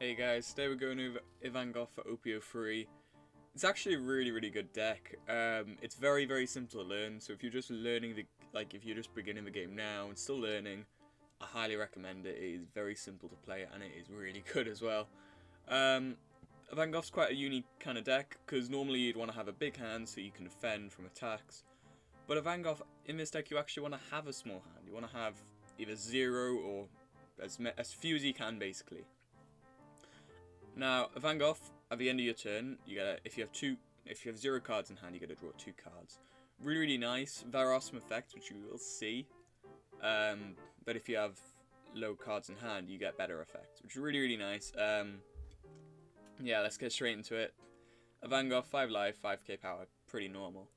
Hey guys, today we're going over Ivankov for OP04. It's actually a really good deck. It's very simple to learn, so if you're just learning if you're just beginning the game now and still learning, I highly recommend it. It is very simple to play and it is really good as well. Ivankov's quite a unique kind of deck, because normally you'd want to have a big hand so you can defend from attacks. But Ivankov, in this deck, you actually want to have a small hand. You want to have either 0 or as few as you can, basically. Now, Ivankov, at the end of your turn, you get if you have 0 cards in hand, you get to draw 2 cards. Really nice. There are some effects which you will see, but if you have low cards in hand, you get better effects, which is really nice. Yeah, let's get straight into it. Ivankov, 5 life, 5k power, pretty normal.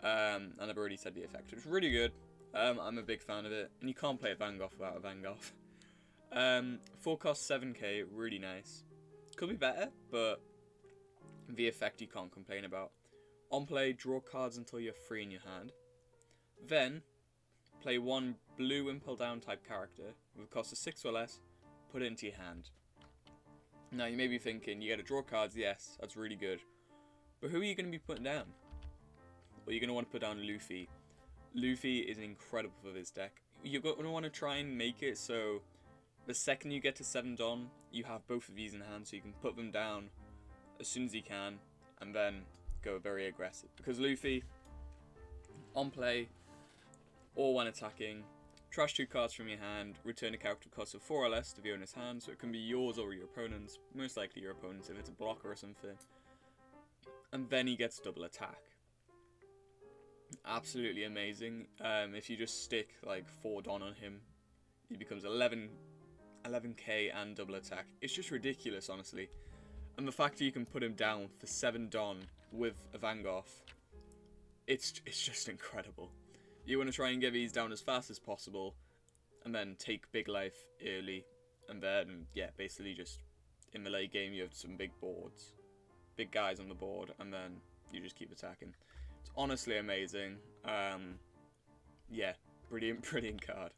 And I've already said the effect, which is really good. I'm a big fan of it, and you can't play Ivankov without Ivankov. 4 cost 7k, really nice. Could be better, but the effect you can't complain about. On play, draw cards until you're 3 in your hand. Then, play 1 blue impel down type character with a cost of 6 or less, put it into your hand. Now you may be thinking, you get to draw cards, yes, that's really good. But who are you going to be putting down? Well, you're going to want to put down Luffy. Luffy is incredible for this deck. You're going to want to try and make it so the second you get to 7 Don, you have both of these in hand, so you can put them down as soon as you can, and then go very aggressive. Because Luffy, on play, or when attacking, trash 2 cards from your hand, return a character cost of 4 or less to the owner's hand, so it can be yours or your opponent's, most likely your opponent's if it's a blocker or something. And then he gets double attack. Absolutely amazing. If you just stick like 4 Don on him, he becomes 11k and double attack. It's just ridiculous, honestly. And the fact that you can put him down for 7 Don with Ivankov, it's just incredible. You want to try and get these down as fast as possible, and then take big life early, and then, yeah, basically just in the late game you have some big boards, big guys on the board, and then you just keep attacking. It's honestly amazing. Yeah, brilliant card.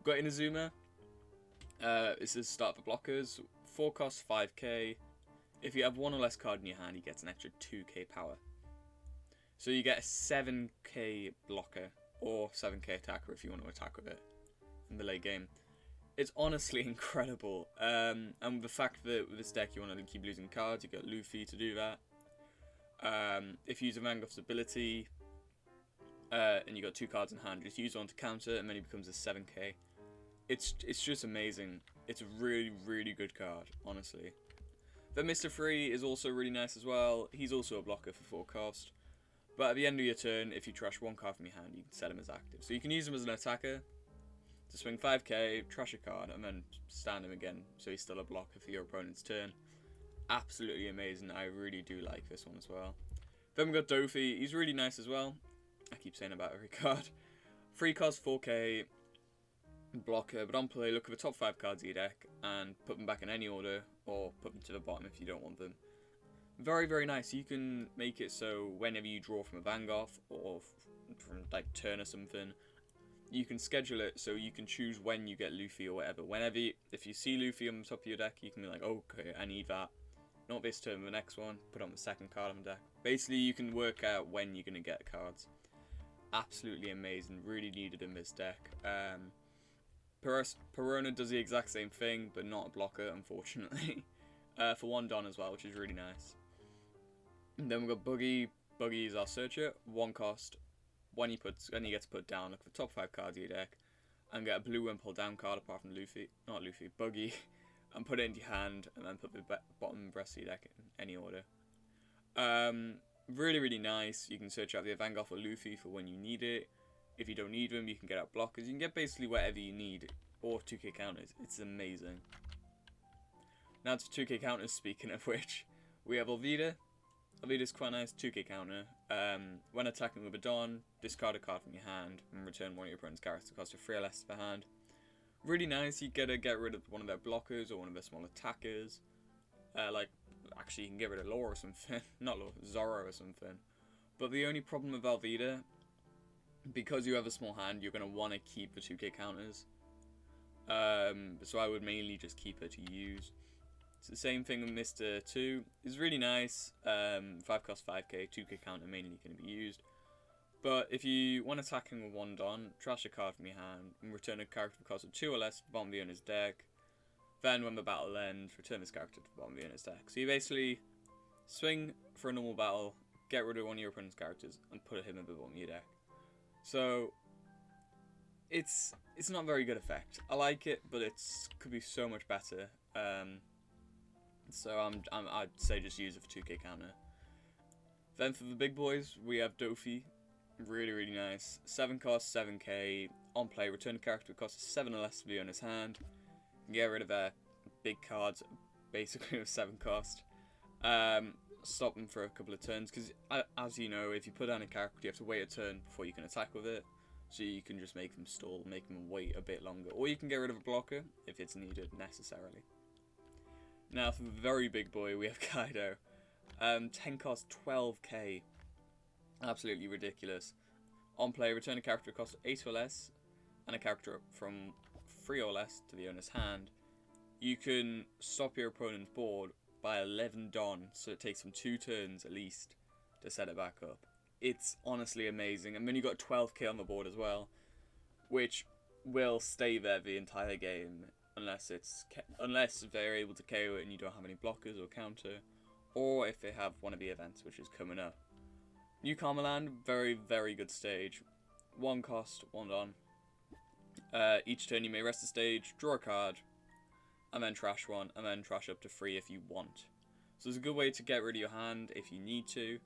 Got Inazuma. This is start for blockers. 4 costs 5k. If you have 1 or less card in your hand, he gets an extra 2k power. So you get a 7k blocker, or 7k attacker if you want to attack with it in the late game. It's honestly incredible. And the fact that with this deck you want to keep losing cards, you got Luffy to do that. If you use Ivankov's ability, and you got 2 cards in hand, just use one to counter, and then he becomes a 7k. It's just amazing. It's a really good card, honestly. Then Mr. Free is also really nice as well. He's also a blocker for 4 cost. But at the end of your turn, if you trash 1 card from your hand, you can set him as active. So you can use him as an attacker to swing 5k, trash a card, and then stand him again, so he's still a blocker for your opponent's turn. Absolutely amazing. I really do like this one as well. Then we got Dofi. He's really nice as well. I keep saying about every card. 3 cost 4k. Blocker, but on play, look at the top 5 cards of your deck and put them back in any order, or put them to the bottom if you don't want them. Very nice. You can make it so whenever you draw from a Ivankov or from like turn or something, you can schedule it so you can choose when you get Luffy or whatever. If you see Luffy on the top of your deck, you can be like, okay, I need that. Not this turn, the next one. Put on the second card on the deck. Basically, you can work out when you're gonna get cards. Absolutely amazing. Really needed in this deck. Perona does the exact same thing, but not a blocker, unfortunately. For 1 Don as well, which is really nice. And then we've got Buggy. Buggy is our searcher. 1 cost. When he gets put down, look at the top 5 cards of your deck, and get a blue impel down card apart from Buggy, and put it into your hand, and then put the bottom rest of your deck in any order. Really nice. You can search out the Ivankov or Luffy for when you need it. If you don't need them, you can get out blockers. You can get basically whatever you need, or 2k counters. It's amazing. Now to 2k counters, speaking of which, we have Alvida. Alvida's quite nice, 2k counter. When attacking with a Don, discard a card from your hand, and return one of your opponent's characters cost of 3 or less to the hand. Really nice, you get to get rid of one of their blockers, or one of their small attackers. Actually you can get rid of Law or something. Not Law, Zoro or something. But the only problem with Alvida, because you have a small hand, you're going to want to keep the 2k counters. So I would mainly just keep her to use. It's the same thing with Mr. 2. It's really nice. 5 cost 5k, 2k counter mainly going to be used. But if you want attacking with 1 Don, trash a card from your hand and return a character with cost of 2 or less to the bottom of the owner's deck. Then when the battle ends, return this character to the bottom of the owner's deck. So you basically swing for a normal battle, get rid of one of your opponent's characters, and put him at the bottom of your deck. So it's not a very good effect. I like it, but it could be so much better. So I'd say just use it for 2k counter. Then for the big boys, we have Dofi. Really, really nice. 7 cost, 7k. On play, return a character with cost of 7 or less to the owner's hand. Get rid of their big cards, basically with 7 cost. Stop them for a couple of turns, because as you know, if you put down a character, you have to wait a turn before you can attack with it. So you can just make them stall, make them wait a bit longer. Or you can get rid of a blocker if it's needed necessarily. Now for the very big boy, we have Kaido. 10 cost, 12k. Absolutely ridiculous. On play, return a character cost 8 or less, and a character from 3 or less to the owner's hand. You can stop your opponent's board by 11 Don, so it takes them 2 turns at least to set it back up. It's honestly amazing. And then you got 12k on the board as well, which will stay there the entire game unless they're able to KO it and you don't have any blockers or counter, or if they have one of the events which is coming up. New Karmaland, very, very good stage. 1 cost, 1 Don. Each turn you may rest the stage, draw a card, and then trash 1, and then trash up to 3 if you want. So it's a good way to get rid of your hand if you need to.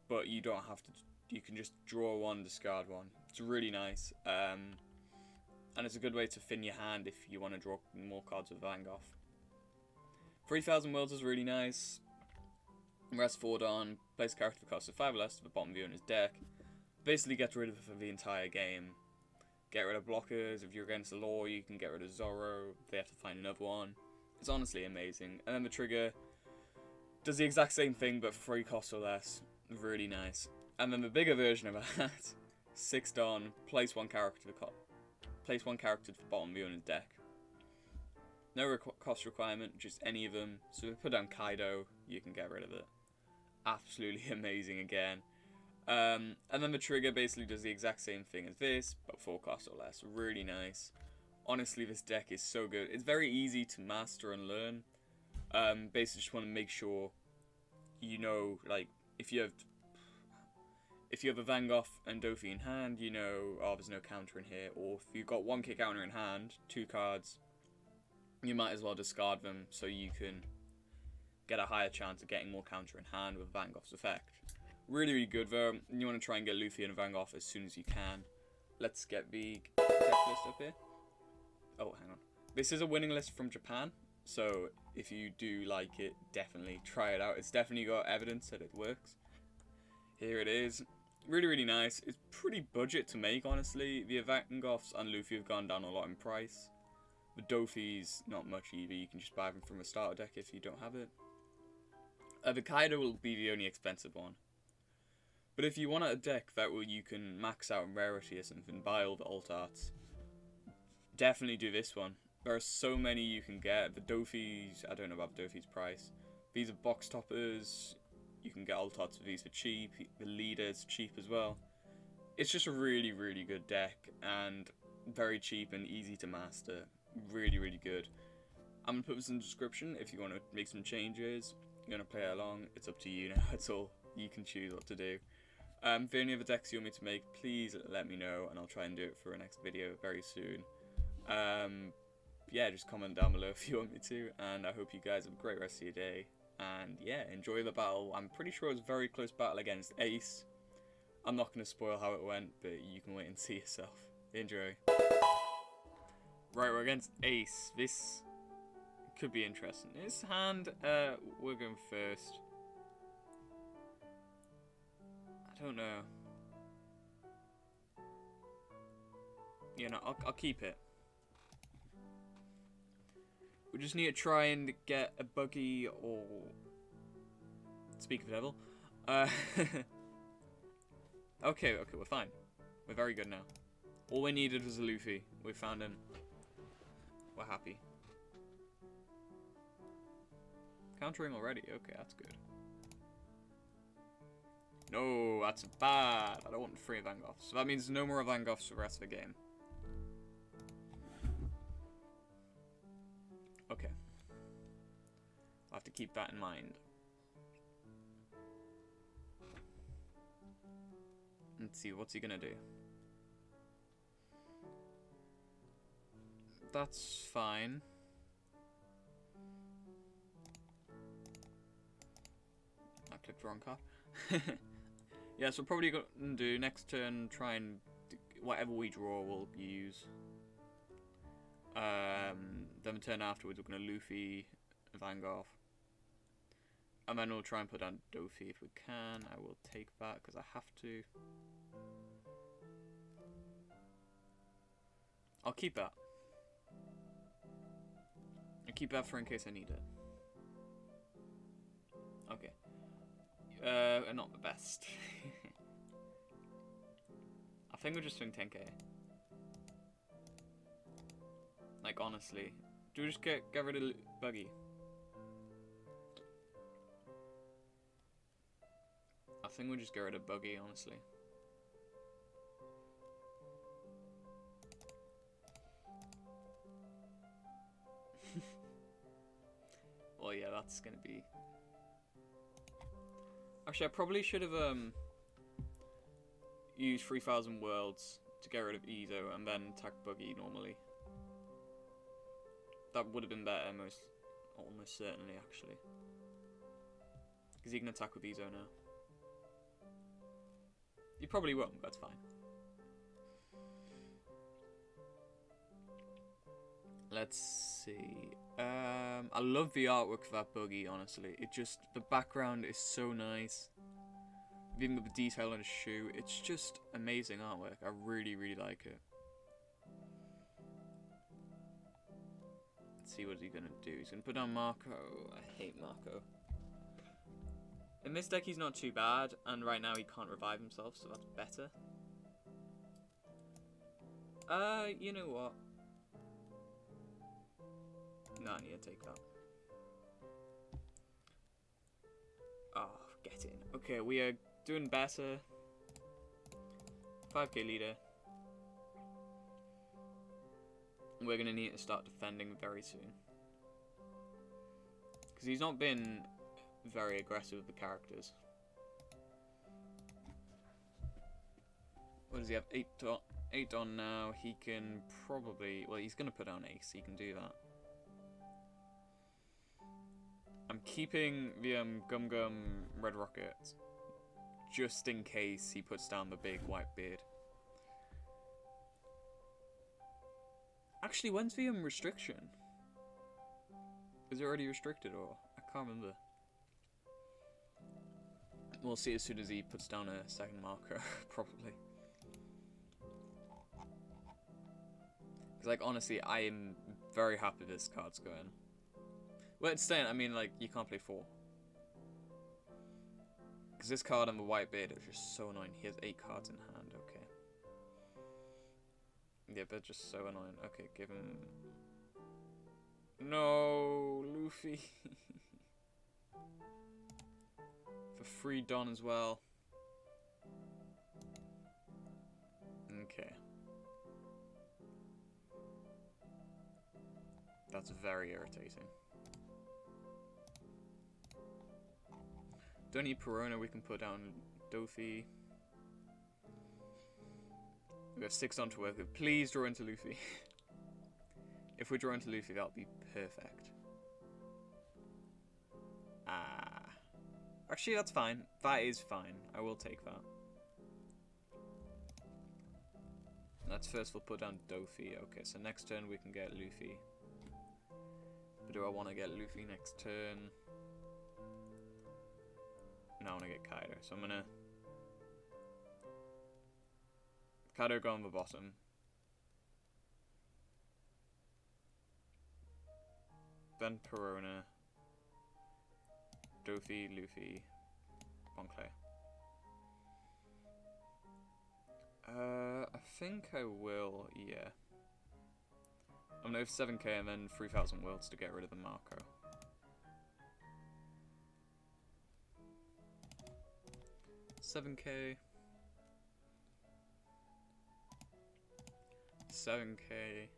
But you don't have to, you can just draw 1, discard 1. It's really nice. And it's a good way to thin your hand if you want to draw more cards with Ivankov. 3000 Worlds is really nice. Rest 4 Don, place a character with cost of 5 or less to the bottom of the owner's deck. Basically get rid of it for the entire game. Get rid of blockers. If you're against the law, you can get rid of Zoro. They have to find another one. It's honestly amazing. And then the trigger does the exact same thing, but for 3 costs or less. Really nice. And then the bigger version of that, 6 Don, place one character to the bottom of the owner's deck. No cost requirement, just any of them. So if you put down Kaido, you can get rid of it. Absolutely amazing again. And then the trigger basically does the exact same thing as this, but 4 costs or less. Really nice. Honestly, this deck is so good. It's very easy to master and learn. Basically just want to make sure you know, like, if you have Ivankov and Dofi in hand, you know, oh, there's no counter in here. Or if you've got 1k counter in hand, 2 cards, you might as well discard them so you can get a higher chance of getting more counter in hand with Ivankov's effect. Really, really good though. You want to try and get Luffy and Ivankov as soon as you can. Let's get the deck list up here. Oh, hang on. This is a winning list from Japan, so if you do like it, definitely try it out. It's definitely got evidence that it works. Here it is. Really, really nice. It's pretty budget to make, honestly. The Ivankovs and Luffy have gone down a lot in price. The Dofi's not much either. You can just buy them from a starter deck if you don't have it. The Kaido will be the only expensive one. But if you want a deck that you can max out in rarity or something, buy all the alt arts, definitely do this one. There are so many you can get. The Dofi's, I don't know about Dofi's price. These are box toppers. You can get alt arts of these for cheap. The leader's cheap as well. It's just a really, really good deck and very cheap and easy to master. Really, really good. I'm going to put this in the description if you want to make some changes. You're going to play along. It's up to you now. It's all you can choose what to do. If there are any other decks you want me to make, please let me know and I'll try and do it for a next video very soon. Yeah, just comment down below if you want me to, and I hope you guys have a great rest of your day. And yeah, enjoy the battle. I'm pretty sure it was a very close battle against Ace. I'm not going to spoil how it went, but you can wait and see yourself. Enjoy. Right, we're against Ace. This could be interesting. His hand, we're going first. I don't know. You know, I'll keep it. We just need to try and get a buggy or... Speak of the devil. Okay, we're fine. We're very good now. All we needed was a Luffy. We found him. We're happy. Countering already. Okay, that's good. No, that's bad. I don't want 3 Ivankovs. So that means no more Ivankovs for the rest of the game. Okay. I'll have to keep that in mind. Let's see, what's he gonna do? That's fine. I clicked the wrong card. Yeah, so probably gonna do next turn, try and whatever we draw we'll use. Then the turn afterwards we're gonna Luffy, Ivankov. And then we'll try and put down Dofi if we can. I will take that because I have to. I'll keep that. I'll keep that for in case I need it. Okay. Not the best. I think we'll just swing 10k. Like, honestly. Do we just get rid of Buggy? I think we'll just get rid of Buggy, honestly. Well, yeah, that's gonna be... Actually, I probably should have used 3,000 worlds to get rid of Ezo and then attack Buggy normally. That would have been better, almost certainly, actually. Because he can attack with Ezo now. You probably won't, but that's fine. Let's see. I love the artwork for that Buggy, honestly. It just, the background is so nice. Even with the detail on his shoe, it's just amazing artwork. I really, really like it. Let's see what he's gonna do. He's gonna put down Marco. I hate Marco. In this deck, he's not too bad, and right now he can't revive himself, so that's better. You know what? No, I need to take that. Oh, get in. Okay, we are doing better. 5k leader. We're going to need to start defending very soon. Because he's not been very aggressive with the characters. What does he have? 8 on now. He can probably... Well, he's going to put down Ace. He can do that. I'm keeping the Gum Gum Red Rocket just in case he puts down the big white beard. Actually, when's the restriction? Is it already restricted or? I can't remember. We'll see as soon as he puts down a second marker, probably. Because, like, honestly, I am very happy this card's going. Well, it's staying, I mean, like, you can't play 4. Because this card and the white beard is just so annoying. He has 8 cards in hand, okay. Yeah, they're just so annoying. Okay, give him... No, Luffy. For free Don as well. Okay. That's very irritating. Don't need Perona, we can put down Dofi. We have 6 on to work with. Please draw into Luffy. If we draw into Luffy, that'll be perfect. Actually, that's fine. That is fine. I will take that. Let's first of all put down Dofi. Okay, so next turn we can get Luffy. But do I want to get Luffy next turn? No, I want to get Kaido. So I'm going to... Kaido go on the bottom. Then Perona. Dofi, Luffy, Bonclay. I think I will, yeah. I'm going to have 7k and then 3,000 worlds to get rid of the Marco. 7k. 7k.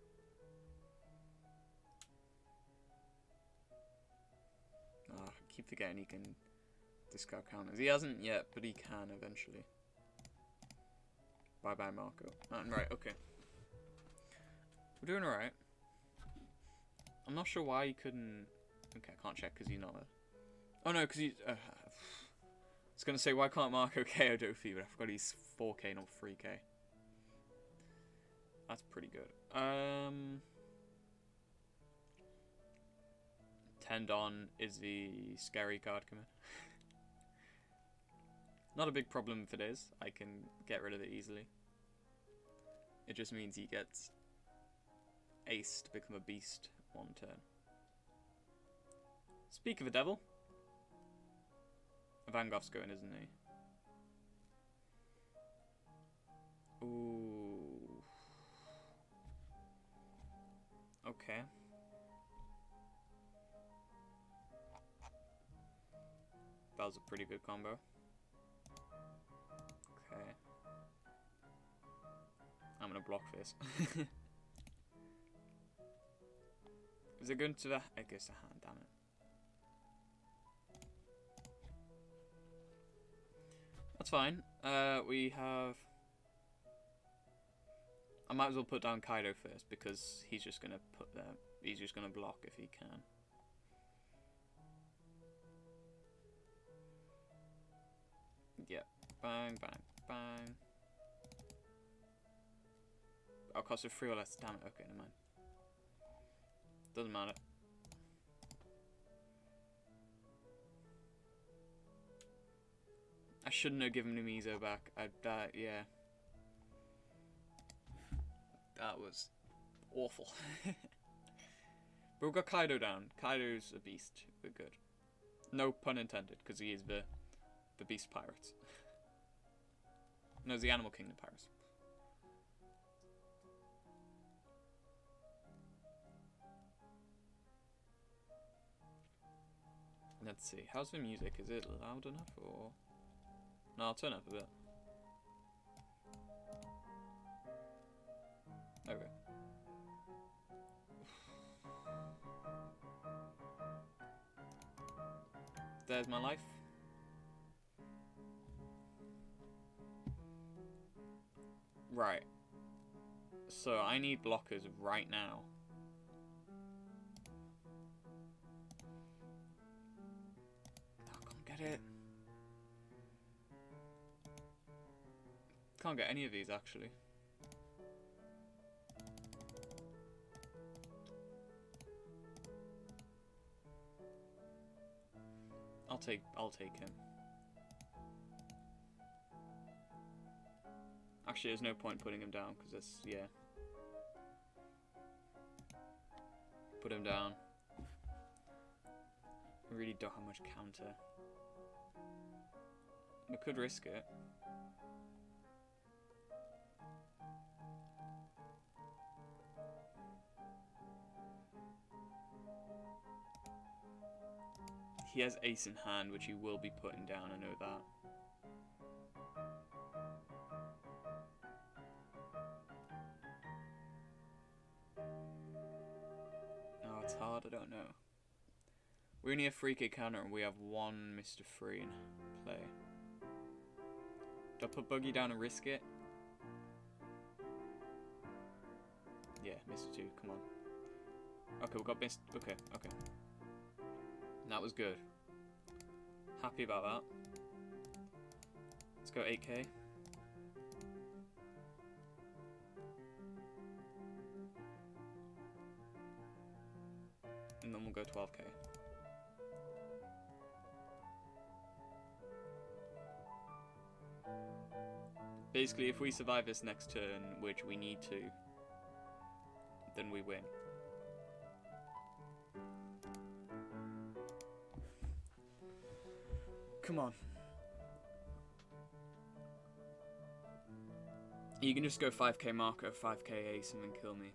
Ah, I keep forgetting he can discard counters. He hasn't yet, but he can eventually. Bye bye, Marco. Right, okay. We're doing alright. I'm not sure why he couldn't. Okay, I can't check because he's not a. Oh no, because he's. I was going to say, why can't Marco KO Dofi, but I forgot he's 4k, not 3k. That's pretty good. 10 Don is the scary card coming. Not a big problem if it is. I can get rid of it easily. It just means he gets ace to become a beast one turn. Speak of the devil. Ivankov's going, isn't he? Ooh. Okay. That was a pretty good combo. Okay. I'm gonna block this. Is it going to the... I guess the hand, damn it. That's fine. We have... I might as well put down Kaido first because he's just gonna put there. He's just gonna block if he can. Yep. Bang, bang, bang. I'll cost it 3 or less. Damn it. Okay, never mind. Doesn't matter. I shouldn't have given him Mizo back. Yeah. That was awful. But we've got Kaido down. Kaido's a beast. We're good. No pun intended, because he is the beast pirates. No, it's the Animal Kingdom pirates. Let's see. How's the music? Is it loud enough or? No, I'll turn up a bit. Okay. There's my life. Right. So I need blockers right now. I can't get it. Can't get any of these actually. I'll take him. Actually, there's no point putting him down because it's yeah. Put him down. I really don't have much counter. I could risk it. He has ace in hand, which he will be putting down, I know that. Oh, it's hard, I don't know. We only have 3k counter and we have one Mr. Free in play. Do I put Buggy down and risk it? Yeah, Mr. 2, come on. Okay, we got Mr. Okay. That was good. Happy about that. Let's go 8k. And then we'll go 12k. Basically, if we survive this next turn, which we need to, then we win. Come on. You can just go 5k Marco, 5k Ace, and then kill me.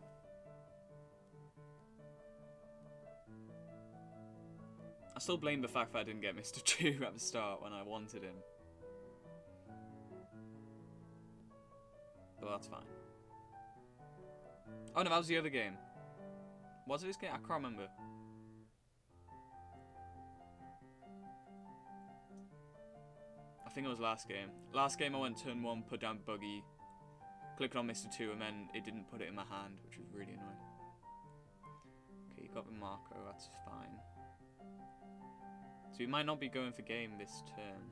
I still blame the fact that I didn't get Mr. 2 at the start when I wanted him. but that's fine. Oh no, that was the other game. Was it this game? I can't remember. I think it was last game. Last game I went turn 1, put down buggy, clicked on Mr. 2, and then it didn't put it in my hand, which was really annoying. Okay, you got the Marco, that's fine. So he might not be going for game this turn.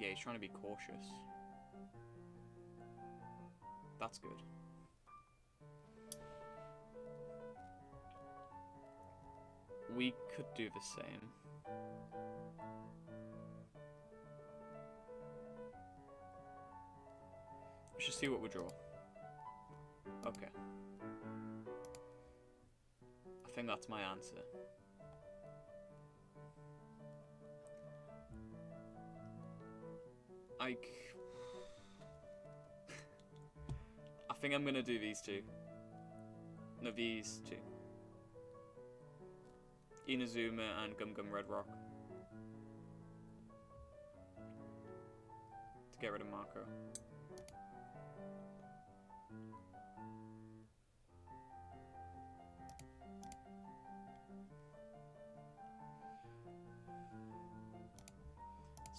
Yeah, he's trying to be cautious. That's good. We could do the same. Let's just see what we draw. Okay. I think that's my answer. I think I'm gonna do these two. No, these two. Inazuma and Gum Gum Red Rock. To get rid of Marco.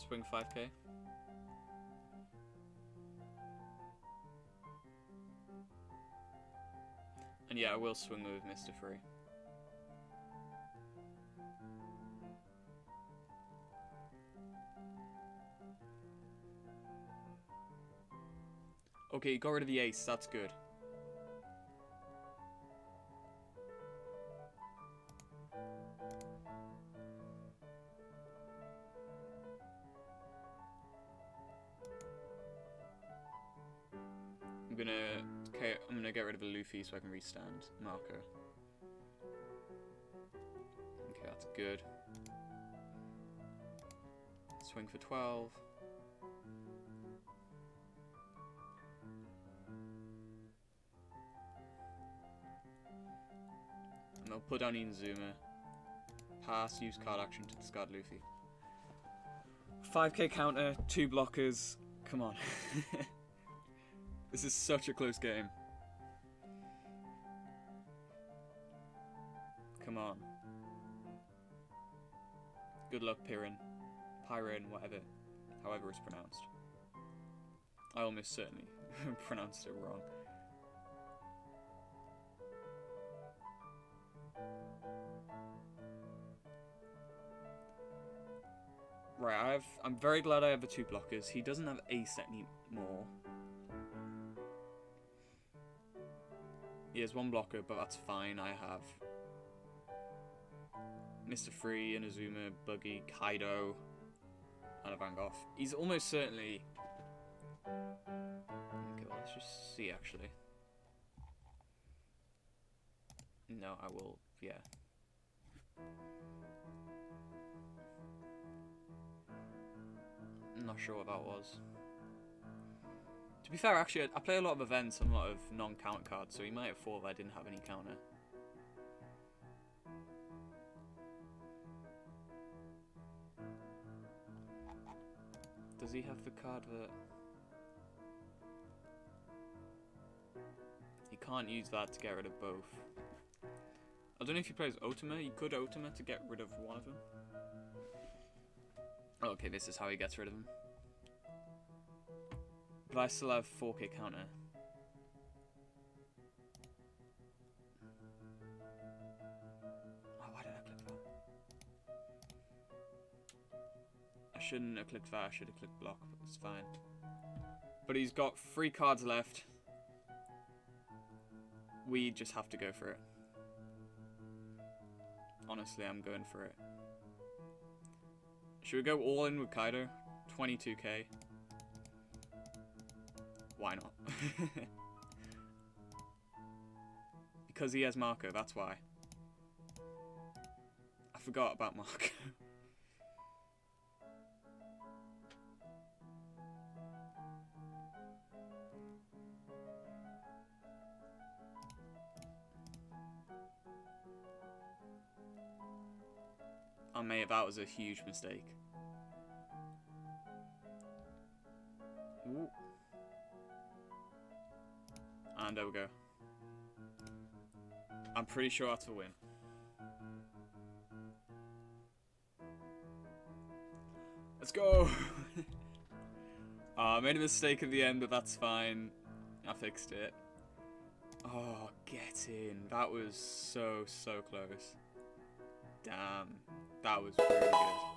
Swing 5k. And yeah, I will swing with Mr. Free. Okay, got rid of the ace, that's good. I'm gonna get rid of a Luffy so I can restand Marco. Okay, that's good. Swing for 12. And I'll put down Inazuma. Pass, use card action to discard Luffy. 5k counter, 2 blockers. Come on. This is such a close game. Come on. Good luck, Pirin. Pyrin, whatever. However it's pronounced. I almost certainly pronounced it wrong. Right, I'm very glad I have the 2 blockers. He doesn't have ace anymore. He has 1 blocker, but that's fine. I have Mr. Free, Inazuma, Buggy, Kaido, and Ivankov. He's almost certainly... Okay, well, let's just see, actually. No, I will... Yeah. I'm not sure what that was. To be fair, actually, I play a lot of events and a lot of non-counter cards, so he might have thought I didn't have any counter. Does he have the card that... He can't use that to get rid of both. I don't know if he plays Ultima. He could Ultima to get rid of one of them. Oh, okay, this is how he gets rid of them. But I still have 4k counter. Oh, why did I click that? I shouldn't have clicked that, I should have clicked block, but it's fine. But he's got 3 cards left. We just have to go for it. Honestly, I'm going for it. Should we go all in with Kaido? 22k. Why not? Because he has Marco, that's why. I forgot about Marco. Oh mate, that was a huge mistake. Ooh. And there we go. I'm pretty sure that's a win. Let's go! I made a mistake at the end, but that's fine. I fixed it. Oh, get in. That was so close. Damn. That was really good.